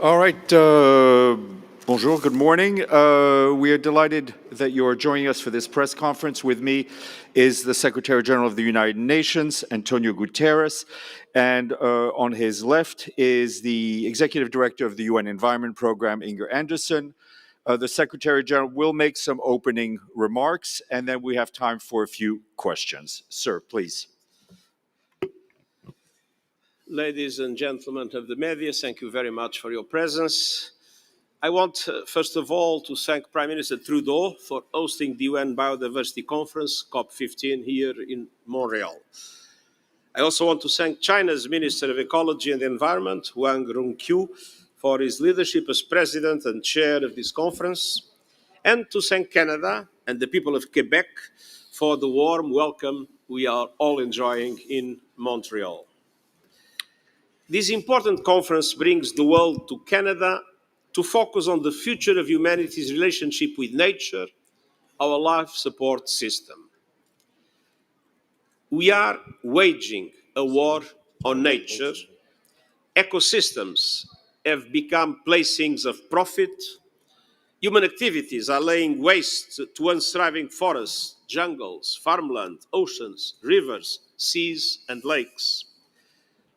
All right. Bonjour. Good morning. We are delighted that you are joining us for this press conference. With me is the Secretary General of the United Nations, Antonio Guterres, and on his left is the Executive Director of the UN Environment Programme, Inger Anderson. The Secretary General will make some opening remarks, and then we have time for a few questions. Sir, please. Ladies and gentlemen of the media, thank you very much for your presence. I want, first of all, to thank Prime Minister Trudeau for hosting the UN Biodiversity Conference, COP15, here in Montreal. I also want to thank China's Minister of Ecology and Environment, Wang Rongqiu, for his leadership as President and Chair of this conference, and to thank Canada and the people of Quebec for the warm welcome we are all enjoying in Montreal. This important conference brings the world to Canada to focus on the future of humanity's relationship with nature, our life support system. We are waging a war on nature. Ecosystems have become playthings of profit. Human activities are laying waste to unthriving forests, jungles, farmland, oceans, rivers, seas, and lakes.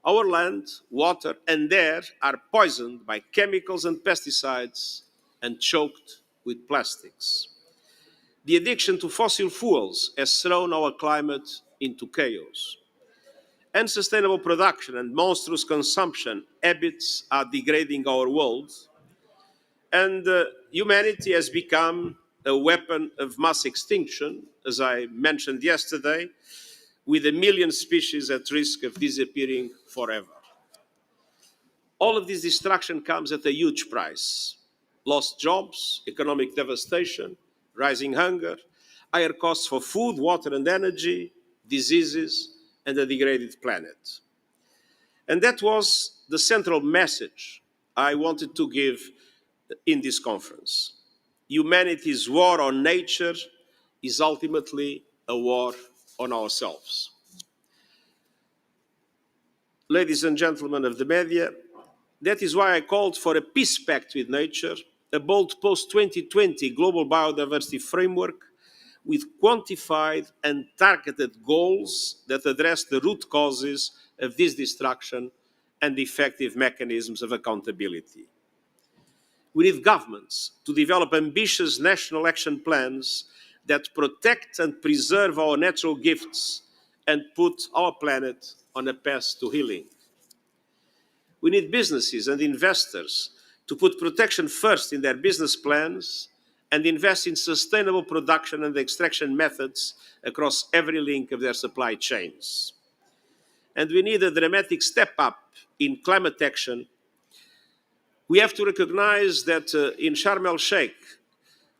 Our land, water, and air are poisoned by chemicals and pesticides and choked with plastics. The addiction to fossil fuels has thrown our climate into chaos. Unsustainable production and monstrous consumption habits are degrading our world, and humanity has become a weapon of mass extinction, as I mentioned yesterday, with 1 million species at risk of disappearing forever. All of this destruction comes at a huge price. Lost jobs, economic devastation, rising hunger, higher costs for food, water and energy, diseases, and a degraded planet. And that was the central message I wanted to give in this conference. Humanity's war on nature is ultimately a war on ourselves. Ladies and gentlemen of the media, that is why I called for a peace pact with nature, a bold post-2020 global biodiversity framework with quantified and targeted goals that address the root causes of this destruction and effective mechanisms of accountability. We need governments to develop ambitious national action plans that protect and preserve our natural gifts and put our planet on a path to healing. We need businesses and investors to put protection first in their business plans and invest in sustainable production and extraction methods across every link of their supply chains. And we need a dramatic step up in climate action. We have to recognize that in Sharm el-Sheikh,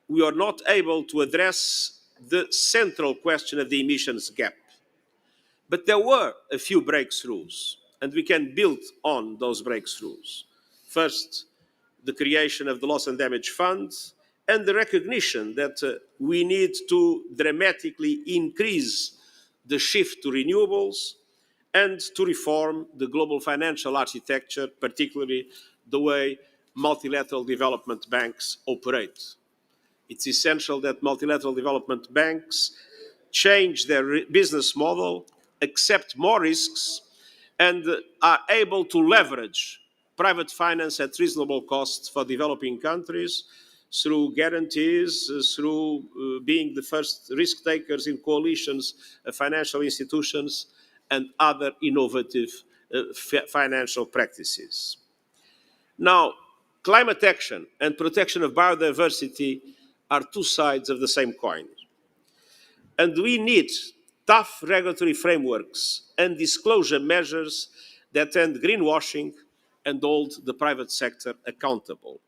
we are not able to address the central question of the emissions gap. But there were a few breakthroughs, and we can build on those breakthroughs. First, the creation of the Loss and Damage Fund and the recognition that we need to dramatically increase the shift to renewables and to reform the global financial architecture, particularly the way multilateral development banks operate. It's essential that multilateral development banks change their business model, accept more risks, and are able to leverage private finance at reasonable costs for developing countries through guarantees, through being the first risk takers in coalitions of financial institutions and other innovative financial practices. Now, climate action and protection of biodiversity are two sides of the same coin. And we need tough regulatory frameworks and disclosure measures that end greenwashing and hold the private sector accountable.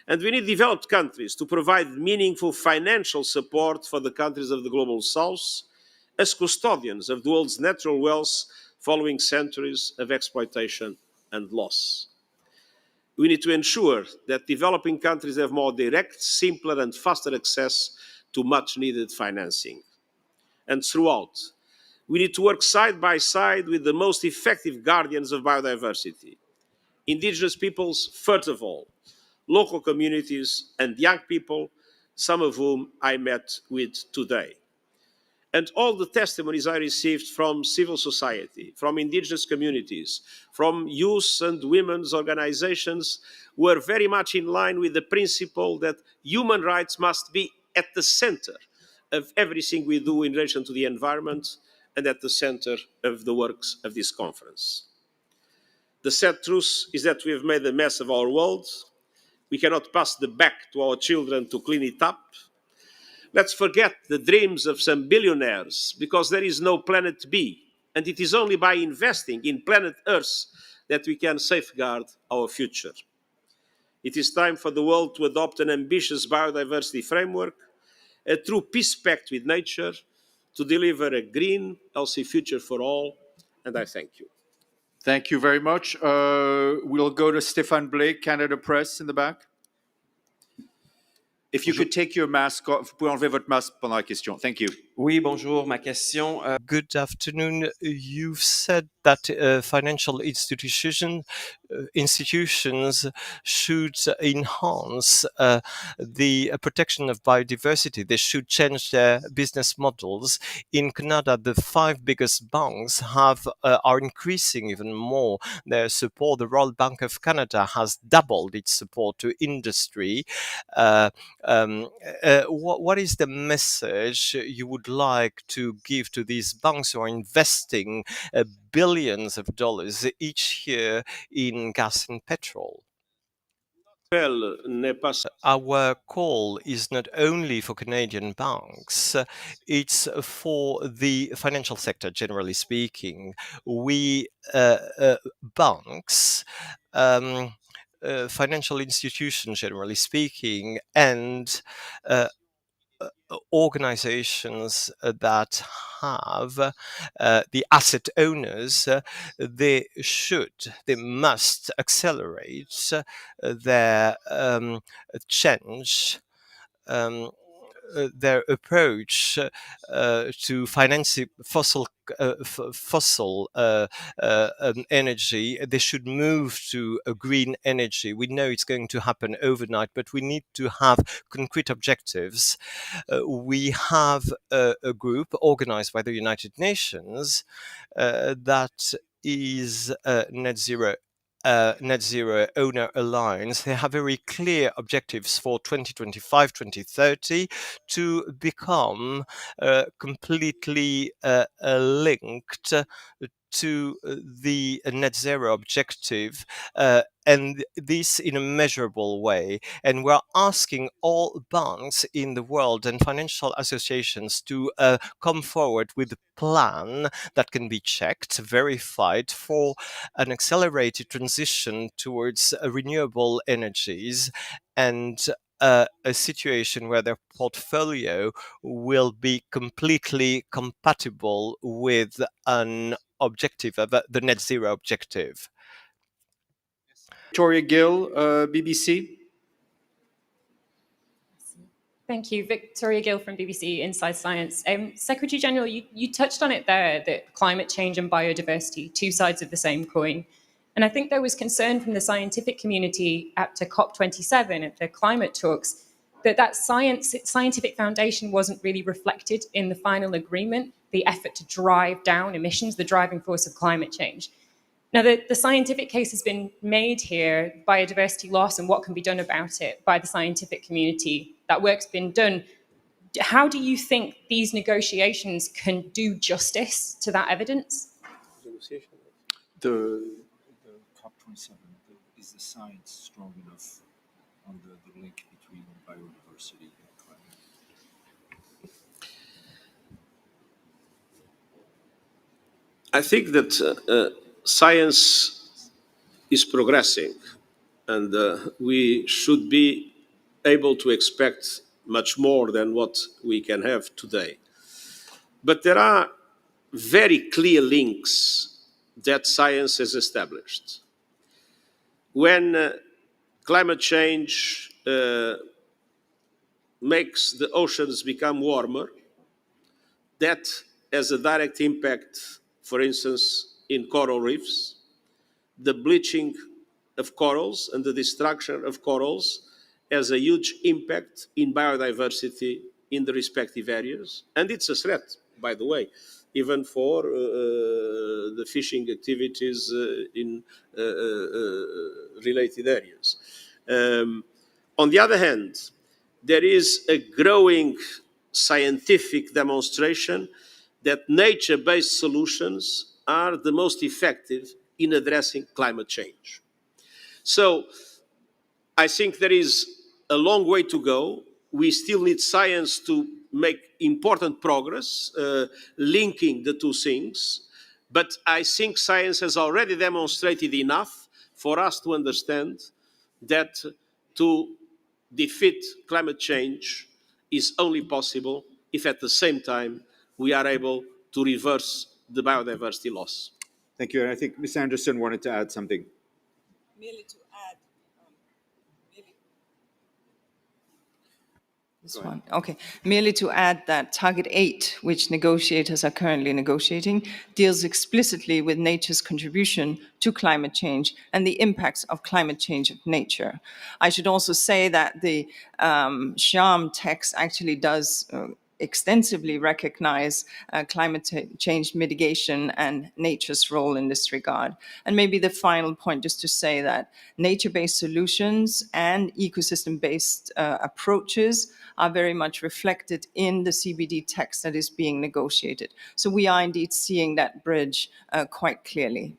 And we need developed countries to provide meaningful financial support for the countries of the global south as custodians of the world's natural wealth following centuries of exploitation and loss. We need to ensure that developing countries have more direct, simpler and faster access to much needed financing. And throughout, we need to work side by side with the most effective guardians of biodiversity, indigenous peoples, first of all, local communities and young people, some of whom I met with today. And all the testimonies I received from civil society, from indigenous communities, from youth and women's organizations were very much in line with the principle that human rights must be at the center of everything we do in relation to the environment and at the center of the works of this conference. The sad truth is that we have made a mess of our world. We cannot pass the back to our children to clean it up. Let's forget the dreams of some billionaires, because there is no planet B, and it is only by investing in planet Earth that we can safeguard our future. It is time for the world to adopt an ambitious biodiversity framework, a true peace pact with nature, to deliver a green, healthy future for all, and I thank you. Thank you very much. We'll go to Stéphane Blake, Canada Press, in the back. If you could take your mask off, vous pouvez enlever votre masque pendant la question. Thank you. Oui, bonjour. Ma question. Good afternoon. You've said that financial institutions should enhance the protection of biodiversity. They should change their business models. In Canada, the 5 biggest banks are increasing even more their support. The Royal Bank of Canada has doubled its support to industry. What is the message you would like to give to these banks who are investing billions of dollars each year in gas and petrol? Our call is not only for Canadian banks, it's for the financial sector, generally speaking. We banks, financial institutions, generally speaking, and organizations that have the asset owners, they must accelerate their change, their approach to financing fossil energy. They should move to a green energy. We know it's going to happen overnight, but we need to have concrete objectives. We have a group organized by the United Nations that is Net Zero Owner Alliance. They have very clear objectives for 2025, 2030 to become completely linked to the net zero objective, and this in a measurable way. And we're asking all banks in the world and financial associations to come forward with a plan that can be checked, verified, for an accelerated transition towards renewable energies, and a situation where their portfolio will be completely compatible with an objective of the net zero objective. Victoria Gill, BBC. Thank you. Victoria Gill from BBC Inside Science. Secretary General, you touched on it there, that climate change and biodiversity, two sides of the same coin. And I think there was concern from the scientific community at COP27 at the climate talks that scientific foundation wasn't really reflected in the final agreement, the effort to drive down emissions, the driving force of climate change. Now, the scientific case has been made here, biodiversity loss and what can be done about it by the scientific community. That work's been done. How do you think these negotiations can do justice to that evidence? The COP27, is the science strong enough on the link between biodiversity and climate? I think that science is progressing, and we should be able to expect much more than what we can have today. But there are very clear links that science has established. When climate change makes the oceans become warmer, that has a direct impact, for instance, in coral reefs. The bleaching of corals and the destruction of corals has a huge impact in biodiversity in the respective areas. And it's a threat, by the way, even for the fishing activities in related areas. On the other hand, there is a growing scientific demonstration that nature-based solutions are the most effective in addressing climate change. So I think there is a long way to go. We still need science to make important progress, linking the two things. But I think science has already demonstrated enough for us to understand that to defeat climate change is only possible if at the same time we are able to reverse the biodiversity loss. Thank you. And I think Ms. Anderson wanted to add something. Merely to add, this one. Okay. Merely to add that Target 8, which negotiators are currently negotiating, deals explicitly with nature's contribution to climate change and the impacts of climate change of nature. I should also say that the Sharm text actually does extensively recognize climate change mitigation and nature's role in this regard. And maybe the final point, just to say that nature-based solutions and ecosystem-based approaches are very much reflected in the CBD text that is being negotiated. So we are indeed seeing that bridge quite clearly.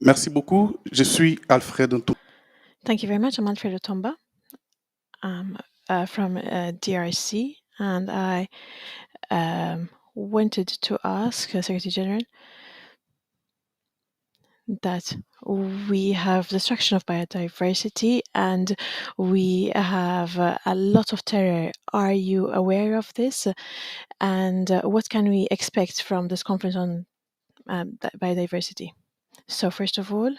Merci beaucoup. Je suis Alfred Ntou. Thank you very much. I'm Alfredo Tomba. I'm from DRC, and I wanted to ask the Secretary General that we have destruction of biodiversity and we have a lot of terror. Are you aware of this? And what can we expect from this conference on biodiversity? So first of all,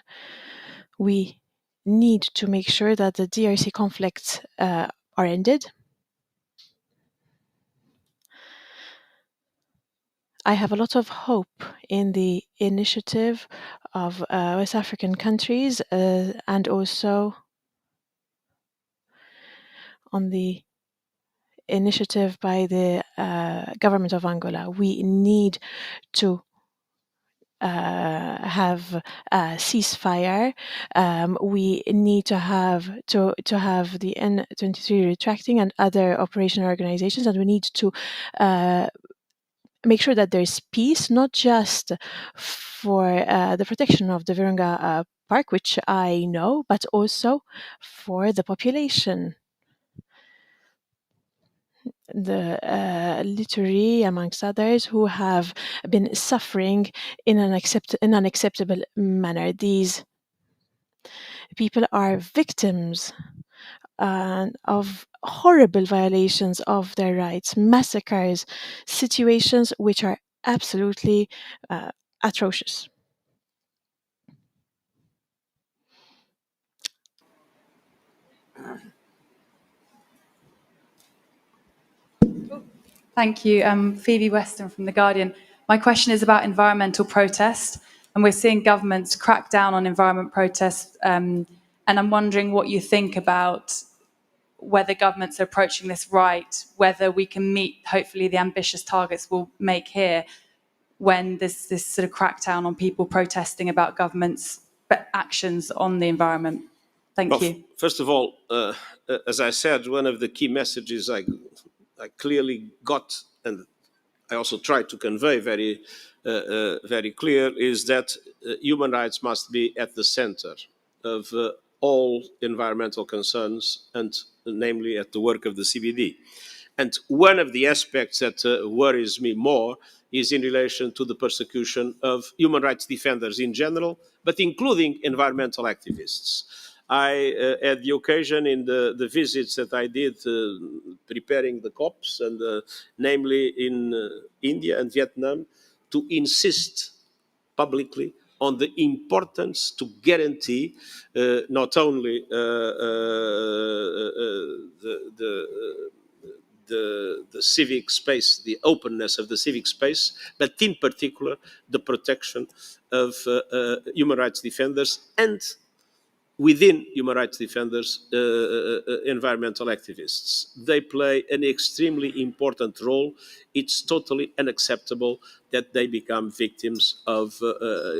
we need to make sure that the DRC conflicts are ended. I have a lot of hope in the initiative of West African countries and also on the initiative by the government of Angola. We need to have a ceasefire. We need to have the N23 retracting and other operational organizations, and we need to make sure that there's peace, not just for the protection of the Virunga Park, which I know, but also for the population. The Lituri, amongst others, who have been suffering in an unacceptable manner. These people are victims of horrible violations of their rights, massacres, situations which are absolutely atrocious. Thank you. Phoebe Weston from The Guardian. My question is about environmental protest, and we're seeing governments crack down on environment protests, and I'm wondering what you think about whether governments are approaching this right, whether we can meet, hopefully, the ambitious targets we'll make here when this sort of crackdown on people protesting about governments' actions on the environment. Thank you. First of all, as I said, one of the key messages I clearly got, and I also tried to convey very clear, is that human rights must be at the center of all environmental concerns, and namely at the work of the CBD. And one of the aspects that worries me more is in relation to the persecution of human rights defenders in general, but including environmental activists. I had the occasion in the visits that I did preparing the COPs, and namely in India and Vietnam, to insist publicly on the importance to guarantee not only the civic space, the openness of the civic space, but in particular the protection of human rights defenders, and within human rights defenders, environmental activists. They play an extremely important role. It's totally unacceptable that they become victims of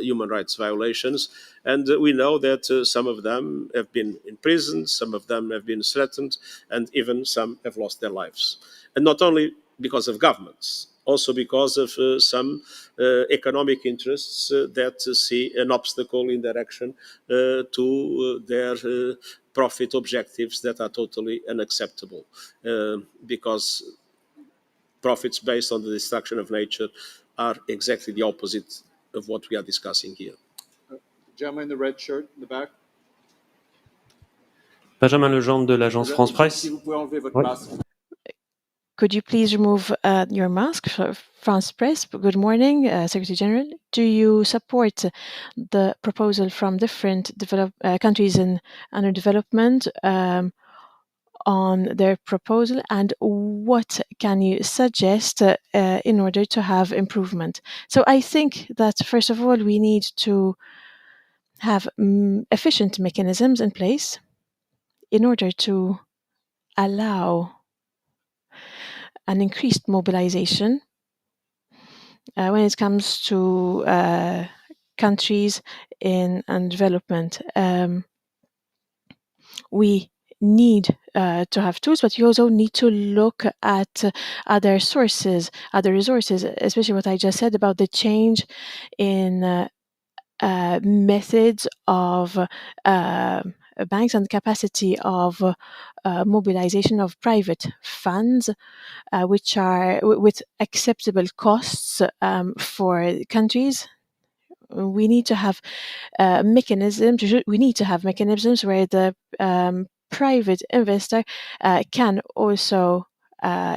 human rights violations. And we know that some of them have been in prison, some of them have been threatened, and even some have lost their lives. And not only because of governments, also because of some economic interests that see an obstacle in their action to their profit objectives that are totally unacceptable, because profits based on the destruction of nature are exactly the opposite of what we are discussing here. Gentleman in the red shirt in the back. Benjamin Legendre de l'agence France Presse. Si vous pouvez enlever votre Oui. masque. Could you please remove your mask? France Press, good morning, Secretary General. Do you support the proposal from different countries in under development on their proposal, and what can you suggest in order to have improvement? So I think that, first of all, we need to have efficient mechanisms in place in order to allow an increased mobilization when it comes to countries in development. We need to have tools, but you also need to look at other sources, other resources, especially what I just said about the change in methods of banks and capacity of mobilization of private funds, which are with acceptable costs for countries. We need to have mechanisms. We need to have mechanisms where the private investor can also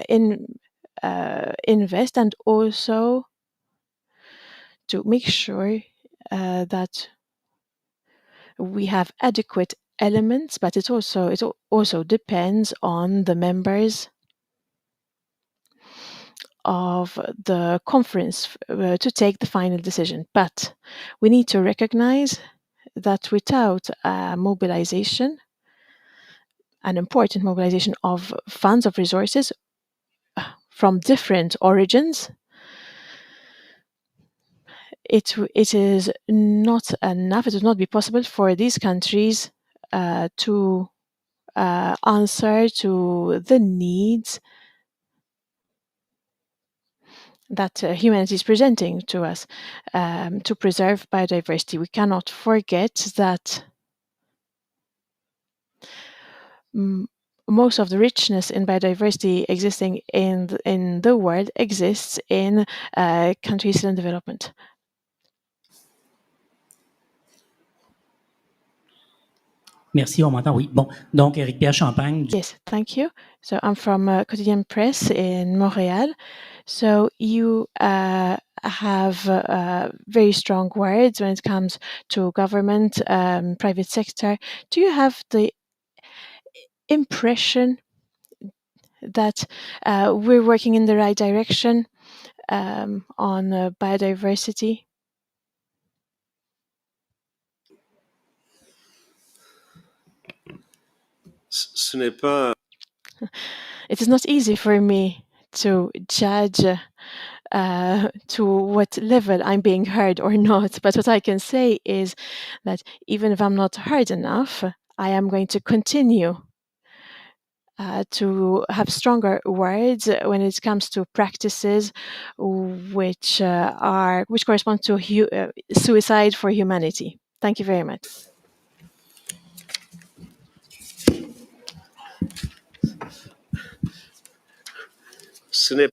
invest, and also to make sure that we have adequate elements. But it also depends on the members of the conference to take the final decision. But we need to recognize that without mobilization, an important mobilization of funds, of resources from different origins, it is not enough. It will not be possible for these countries to answer to the needs that humanity is presenting to us to preserve biodiversity. We cannot forget that most of the richness in biodiversity existing in the world exists in countries in development. Merci, on m'entend, oui. Bon, donc Éric Pierre Champagne. Yes, thank you. So I'm from Quotidien Presse in Montréal. So you have very strong words when it comes to government, private sector. Do you have the impression that we're working in the right direction on biodiversity? Ce n'est pas It is not easy for me to judge to what level I'm being heard or not. But what I can say is that even if I'm not heard enough, I am going to continue to have stronger words when it comes to practices which correspond to suicide for humanity. Thank you very much. Ce n'est